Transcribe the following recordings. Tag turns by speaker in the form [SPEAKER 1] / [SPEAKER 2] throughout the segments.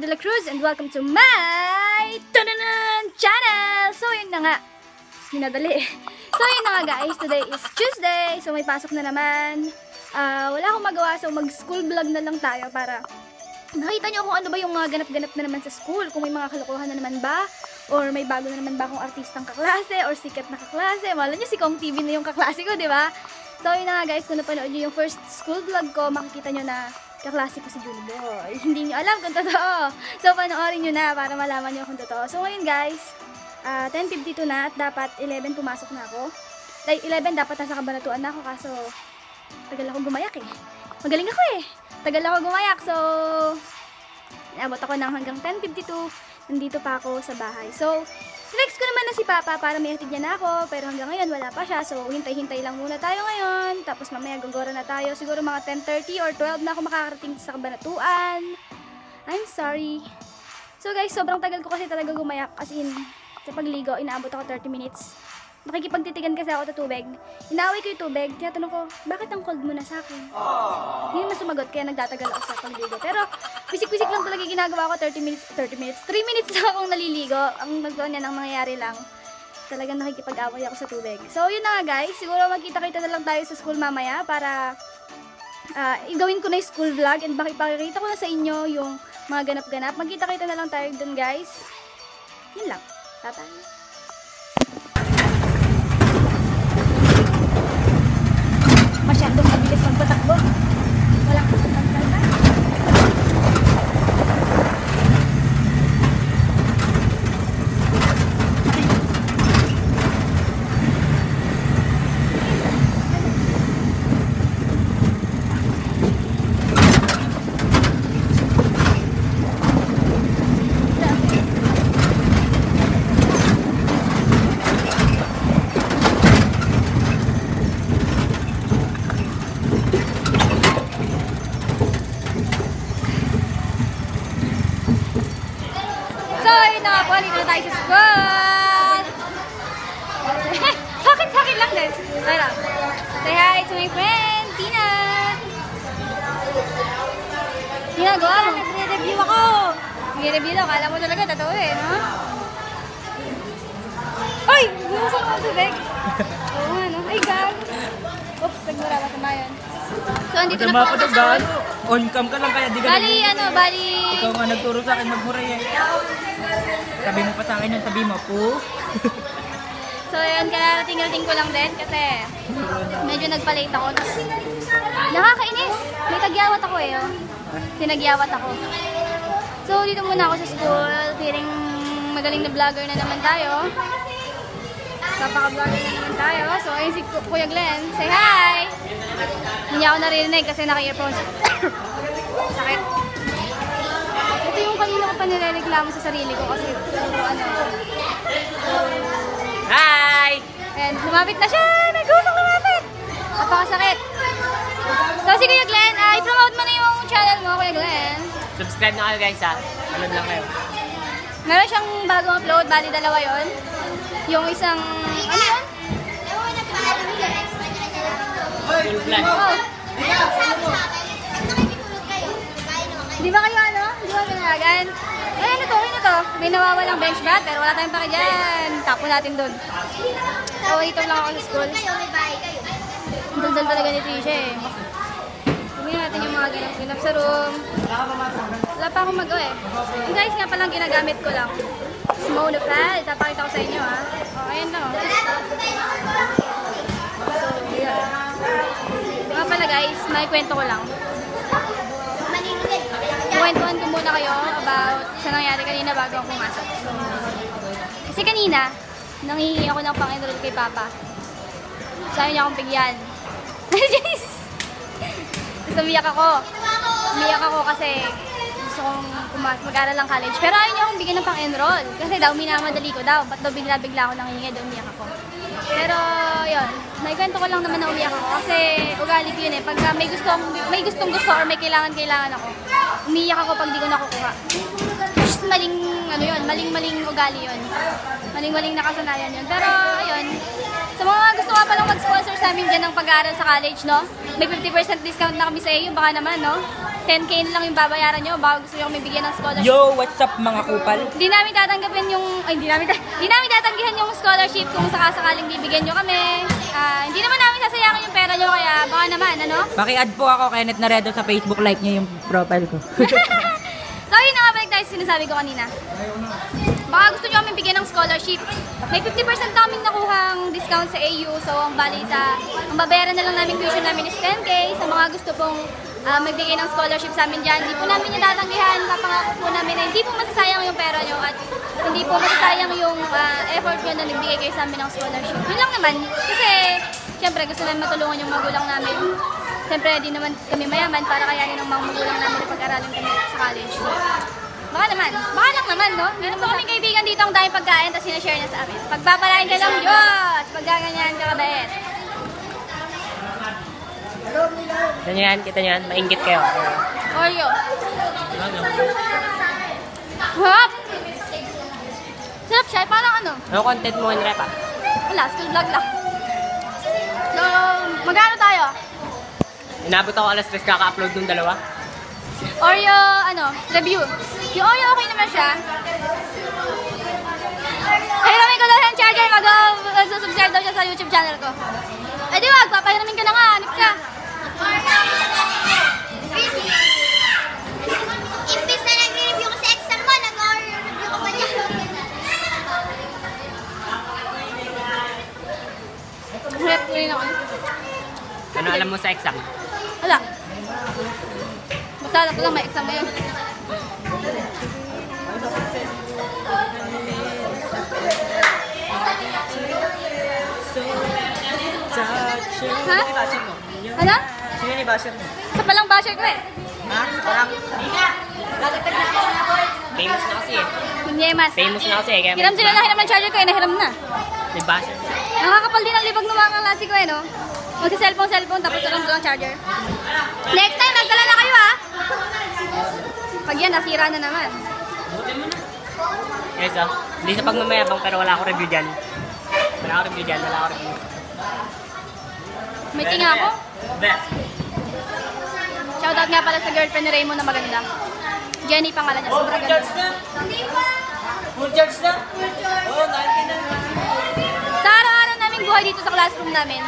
[SPEAKER 1] De La Cruz and welcome to my channel! So yun na nga, minadali. So yun na nga guys, today is Tuesday, so may pasok na naman. Wala akong magawa, so mag-school vlog na lang tayo para nakita nyo kung ano ba yung mga ganap-ganap na naman sa school, kung may mga kalokohan na naman ba, or may bago na naman ba akong artistang kaklase, or sikat na kaklase. Wala nyo si Kong TV na yung kaklase ko, di ba? So yun na nga guys, kung napanood nyo yung first school vlog ko, makikita nyo na kaklase ko si Julie Boy. Hindi nyo alam kung totoo. So panoorin nyo na para malaman nyo kung totoo. So ngayon guys, 10:52 na at dapat 11 pumasok na ako. Like 11 dapat nasa kabanatuan na ako kaso tagal ako gumayak eh. Magaling ako eh. Tagal ako gumayak. So inabot ako ng hanggang 10:52. Nandito pa ako sa bahay. So text ko naman na si Papa para may hatid niya na ako, pero hanggang ngayon wala pa siya. So hintay-hintay lang muna tayo ngayon. Tapos mamaya gagora na tayo. Siguro mga 10:30 or 12 na ako makakarating sa kabanatuan. I'm sorry. So guys, sobrang tagal ko kasi talaga gumayak. As in, sa pagligo, inaabot ako 30 minutes. Nakikipagtitigan kasi ako sa tubig. Inaaway ko yung tubig. Tinatanong ko, bakit ang cold mo na sa akin? Hindi naman sumagot, kaya nagtatagal ako sa pagligo. Pero, pisik-pisik lang talaga ginagawa ko 30 minutes. 3 minutes lang akong naliligo. Ang nagkaroon niya ng mangyayari lang. Talagang nakikipag-away ako sa tubig. So, yun na nga guys. Siguro magkita-kita na lang tayo sa school mamaya para igawin ko na yung school vlog and pakipakita ko na sa inyo yung mga ganap-ganap. Magkita-kita na lang tayo dun guys. Yun lang. Tatay. Masyadong mabilis magpatakbo. Walang pagkakalta. Dito na tayo sa school! Sakit lang din. Say hi to my friend, Tina! Ginagawa mo? Nagre-review ako! Nagre-review daw. Kala mo talaga, totoo eh, no? Ay! Bumasok ako tubig! Oo nga, no? Ay, gag! Oops, nagmura pa sa mayan. So, andito na po ako sa school.
[SPEAKER 2] On-cam ka lang kaya di ka
[SPEAKER 1] Bali...
[SPEAKER 2] Ikaw nga nagturo sa akin magmuray eh. Sabi mo pa sa akin yung sabi mo po.
[SPEAKER 1] So yun, kararating-rating ko lang din kasi medyo nagpa-late ako. Nakakainis! May tagyawat ako eh. Tinagyawat ako. So dito muna ako sa school. Feeling magaling na vlogger na naman tayo. Kapaka-vlogger na naman tayo. So ayun si Kuya Glenn. Say hi! Hindi ako naririnig kasi naka-earphones. Sakit. Ito yung kanina ko pa nirereklamo sa sarili ko kasi
[SPEAKER 2] Hi!
[SPEAKER 1] And lumapit na siya! Nag-usang lumapit! Napakasakit! So si Kuya Glenn, i-promote mo na yung channel mo, Kuya Glenn.
[SPEAKER 2] Subscribe na kayo guys ha. Manood lang kayo.
[SPEAKER 1] Meron siyang bagong upload, bali dalawa yon. Yung isang, ano yun?
[SPEAKER 2] Full plan.
[SPEAKER 1] Oh. Di ba kayo ano? Di ba pinayagan? Ay, ano to? May nawawalang bench mat, pero wala tayong pake dyan. Tapo natin dun. So, dito lang ako sa school. Daldal talaga ni Trisha eh. Tingnan natin yung mga ganap sa room. Wala pa akong magawa eh. Yung guys nga palang ginagamit ko lang. Smoke the pad. Tapakita ko sa inyo ha. O, ayan lang o. So, yeah. Mga pala guys, may kwento ko lang. Kwentuhan ko muna kayo about sa nangyari kanina bago ako pumasok. Kasi kanina, nanghihingi ako ng pang-enroll kay Papa. Sabi niya akong bigyan. Tapos umiyak ako. Umiyak ako kasi gusto kong mag-aral ng college. Pero ayaw niya akong bigyan ng pang-enroll. Kasi daw, minamadali ko daw. Ba't daw bigla-bigla ako nanghihingi, daw umiyak ako. Pero, yun. Naikwento ko lang naman na umiyak ako. Kasi ugali ko yun eh. Pagka may gustong gusto or may kailangan ako, umiyak ako pag di ko nakukuha. Just maling, ano yun, maling ugali yun. Maling nakasanayan yun. Pero, ayun. Sa mga gusto nga palang mag-sponsor sa amin dyan ng pag-aaral sa college, no? May 50% discount na kami sa iyo, baka naman, no? 10K na lang yung babayaran nyo, baka gusto nyo kami bigyan ng scholarship.
[SPEAKER 2] Yo, what's up mga kupal?
[SPEAKER 1] Hindi namin tatanggapin yung, hindi namin tatanggihan yung scholarship kung sakasakaling bibigyan nyo kami. Hindi naman namin sasayangin yung pera nyo, kaya baka naman, ano?
[SPEAKER 2] Paki-add po ako, Kenneth Naredo sa Facebook, like niyo yung profile ko.
[SPEAKER 1] So, yun na nga balik tayo sa sinasabi ko kanina. Baka gusto nyo kami bigyan ng scholarship. May 50% kaming nakuhang discount sa AU. So, ang babayaran na lang namin tuition namin is 10K. Sa mga gusto pong magbigay ng scholarship sa amin dyan, hindi po namin yung tatanggihan. Papangako po namin na hindi po masasayang yung pera nyo at hindi po masasayang yung effort nyo na nagbigay kayo sa amin ng scholarship. Yun lang naman. Kasi, syempre, gusto namin matulungan yung magulang namin. Siyempre, di naman kami mayaman para kayanin ng mga magulang namin na pag-aralin kami sa college. Baka naman. Baka lang naman, no? Meron po kaming kaibigan dito ang daming pagkain tapos sinashare niya sa amin. Pagpapalain ka lang, Diyos! Pagkaganyan ka, kabait.
[SPEAKER 2] Kita nyo yan, maingit kayo.
[SPEAKER 1] Oreo. Hop! Sarap siya. Parang ano?
[SPEAKER 2] Ano content mo in rep ah?
[SPEAKER 1] Wala, school vlog lang. So, magkano tayo?
[SPEAKER 2] Inabot ako alas 3 kaka-upload ng dalawa.
[SPEAKER 1] Oreo, review. Yung Oreo okay naman siya. Hiramin ko daw yung charger, mag-subscribe daw siya sa YouTube channel ko. Eh di wag, papahiramin ka na nga, hanip ka.
[SPEAKER 3] Imbis na nag-review ko sa exam mo, nag-review ko ba niya?
[SPEAKER 1] Hirap rin ako.
[SPEAKER 2] Ano alam mo sa exam?
[SPEAKER 1] Wala. Basta alam ko lang may exam ngayon. Ha? Ano?
[SPEAKER 2] Sino ni basher mo?
[SPEAKER 1] Sa palang basher ko eh.
[SPEAKER 2] Ha? Parang... Famous na kasi eh.
[SPEAKER 1] Kunyemas.
[SPEAKER 2] Famous na kasi eh. Kaya
[SPEAKER 1] Hiram sila na hiram ng charger ko eh, nahiram na.
[SPEAKER 2] may basher.
[SPEAKER 1] Nakakapal din ang libag ng mga kaklase ko eh, no? Magka-cellphone, tapos alam ko lang charger. Next time, nagdala na kayo ah! Pag yan, nasira na naman.
[SPEAKER 2] Yes ah. Hindi sa pagmamayabang pero wala akong review dyan. Wala akong review.
[SPEAKER 1] May tinga ako. Shoutout nga pala sa girlfriend ni Raymond na maganda. Jenny pangalan niya, sobrang ganda.
[SPEAKER 2] Full charge na? Oo, 90 na.
[SPEAKER 1] Sa araw-araw naming buhay dito sa classroom namin,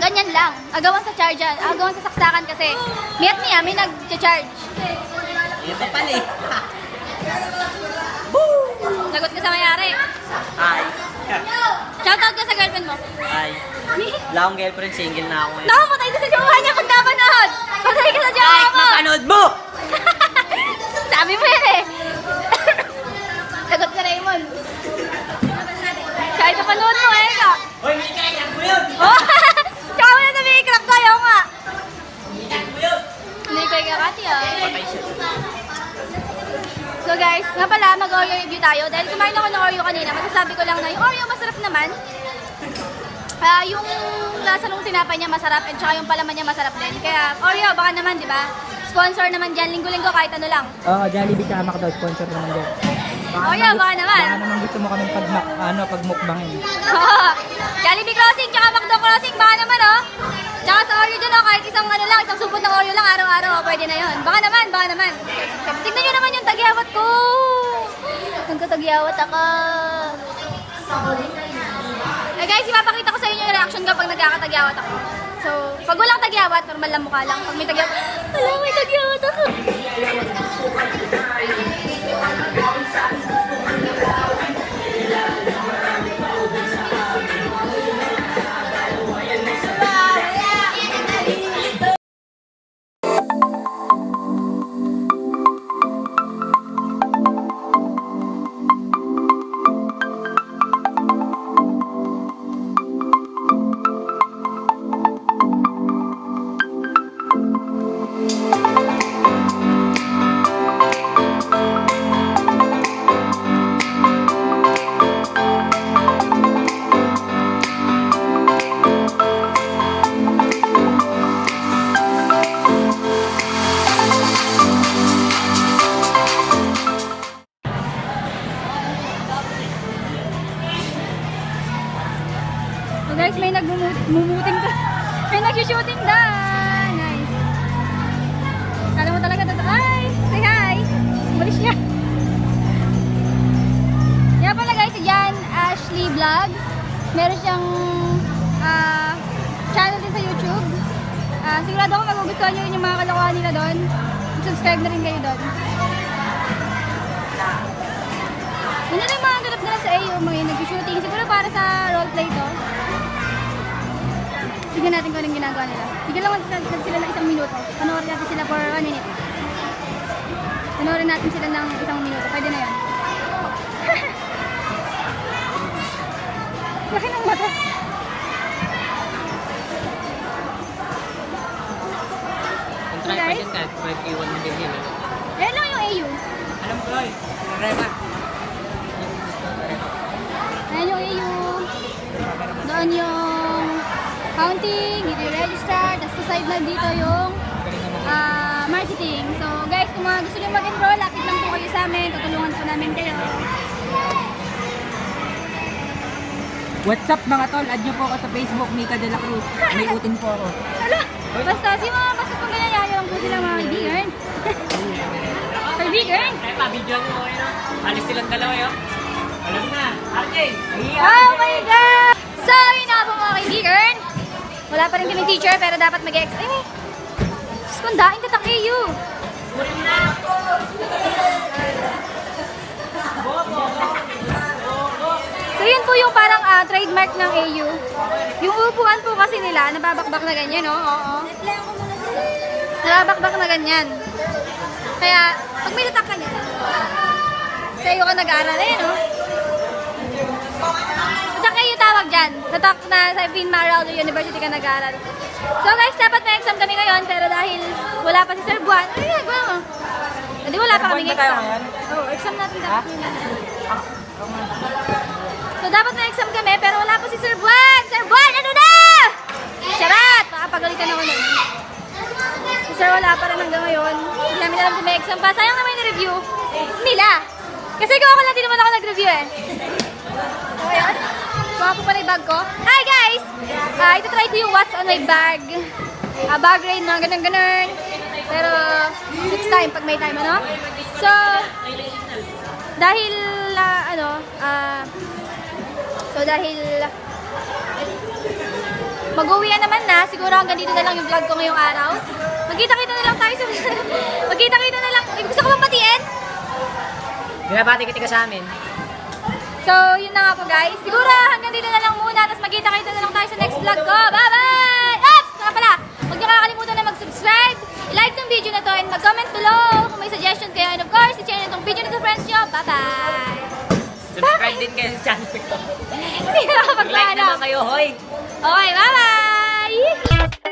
[SPEAKER 1] ganyan lang. Agawan sa charger, agawan sa saksakan kasi niya may nag-charge.
[SPEAKER 2] Ito pala eh.
[SPEAKER 1] Sagot ka sa mayari.
[SPEAKER 2] Ay.
[SPEAKER 1] Shoutout ka sa girlfriend mo.
[SPEAKER 2] Ay. Wala akong girlfriend, single na ako ngayon.
[SPEAKER 1] Naku, patay ka sa jowa niya kung napanood. Patay ka sa jowa
[SPEAKER 2] Kahit
[SPEAKER 1] mo.
[SPEAKER 2] mapanood mo!
[SPEAKER 1] Sabi mo yan eh. Sagot ka Raymond. Kahit napanood mo eh.
[SPEAKER 2] Hoy, may kailan ko yun!
[SPEAKER 1] Oh! Tsaka mo na sa make-up tayo nga.
[SPEAKER 2] Ko yun!
[SPEAKER 1] Hindi ko ikakati ah.
[SPEAKER 2] Patay siya.
[SPEAKER 1] So guys, nga pala mag-Oreo review tayo. Dahil kumain ako ng Oreo kanina, masasabi ko lang na yung Oreo masarap naman. Yung lasa nung tinapay niya masarap at saka yung palaman niya masarap din. Kaya Oreo, baka naman, di ba? Sponsor naman dyan, linggo-linggo kahit ano lang.
[SPEAKER 2] Oo, Jollibee tsaka McDo, sponsor naman dyan.
[SPEAKER 1] Oreo, baka naman.
[SPEAKER 2] Baka naman gusto mo kaming pagmukbangin.
[SPEAKER 1] Oo. Jollibee Crossing, tsaka McDo Crossing, baka naman oh. Tsaka sa Oreo dyan oh, kahit isang ano lang, isang supot ng Oreo lang, araw-araw, oh, pwede na yun. Baka naman. Tignan nyo naman yung tagyawat ko. Nagkatagyawat ako. Eh guys, ipapakita ko sa inyo yung reaction kapag nagkakatagyawat ako. So, pag walang tagyawat, normal lang mukha lang. Pag may tagyawat, alam, may tagyawat ako. Guys, may nagmumuting ka. May nag-shooting da. Nice. Alam mo talaga siya. Kaya pala guys, si Jan Ashley Vlogs. Meron siyang channel din sa YouTube. Sigurado ako magugustuhan nyo yung mga kalokohan nila doon. Subscribe na rin kayo doon. Yun na yung mga ganap nila sa AO, mga yung nag-shooting. Siguro para sa roleplay to. Tignan natin kung anong ginagawa nila. Tignan lang sila ng 1 minuto. Panoorin natin sila for 1 minute. Panoorin natin sila ng 1 minuto. Pwede na yun. Laki ng mata.
[SPEAKER 2] Kung try pa dyan kahit 21 na din yun.
[SPEAKER 1] Ayan lang yung AU.
[SPEAKER 2] Alam ko Loy, Rema.
[SPEAKER 1] Ayan yung AU. Doon yung counting, dito yung register, tapos sa side na dito yung marketing. So guys, kung mga gusto nyo mag-enroll, lapit lang po kayo sa amin. Tutulungan po namin kayo.
[SPEAKER 2] What's up mga tol? Add nyo po ako sa Facebook, Mika de la Cruz. May utin po ako.
[SPEAKER 1] Hala! Basta, si mga pasas kung ganyan, yayo lang po sila mga kaibigan. Kaibigan?
[SPEAKER 2] Kaya pa-video nyo okay no? Alis silang dalawa yun. Alam na, RJ!
[SPEAKER 1] Oh my God! So, yun na po mga kaibigan. Wala pa rin kami teacher, pero dapat mag-ex... Ay, may... Diyos ko, daing tatang AU. So, yun po yung parang trademark ng AU. Yung upuan po kasi nila, nababakbak na ganyan, no? Oo. Nababakbak na ganyan. Kaya, pag may tatak ka niya, sa AU ka nag-aaral eh, no? Tatak kayo tawag dyan. Tatak na sa Queen Maraldo University ka nag-aaral. So guys, dapat may exam kami ngayon, pero dahil wala pa si Sir Buwan, ano yung gawin mo? Hindi wala pa kaming exam. Oo, exam natin dapat yun. So dapat may exam kami, pero wala pa si Sir Buwan! Sir Buwan, ano na? Charat! Makapagalitan ako nun. Si Sir wala pa rin hanggang ngayon. Hindi namin alam kung may exam pa. Sayang naman yung review nila. Kasi kung ako lang, di naman ako nag-review eh. So ayun. Kuha po pala yung bag ko. Hi guys! Ito try ko yung what's on my bag. Bag raid, mga ganun-ganun. Pero next time, pag may time, ano? So, dahil, mag-uwian naman na, siguro hanggang dito na lang yung vlog ko ngayong araw. Magkita-kita na lang tayo sa... Magkita-kita na lang. Gusto ko bang patiin?
[SPEAKER 2] Binabati kita sa amin.
[SPEAKER 1] So, yun na nga po guys. Siguro hanggang dito na lang muna. Tapos magkita-kita na lang tayo sa next vlog ko. Bye-bye! Oops! Nga pala, huwag niyo kakalimutan na mag-subscribe. I-like tong video na to and mag-comment below kung may suggestion kayo. And of course, i-share nyo itong video na to friends nyo. Bye-bye!
[SPEAKER 2] Subscribe din kayo sa channel ko.
[SPEAKER 1] Hindi na kapag
[SPEAKER 2] Like naman kayo, hoy!
[SPEAKER 1] Okay, bye-bye!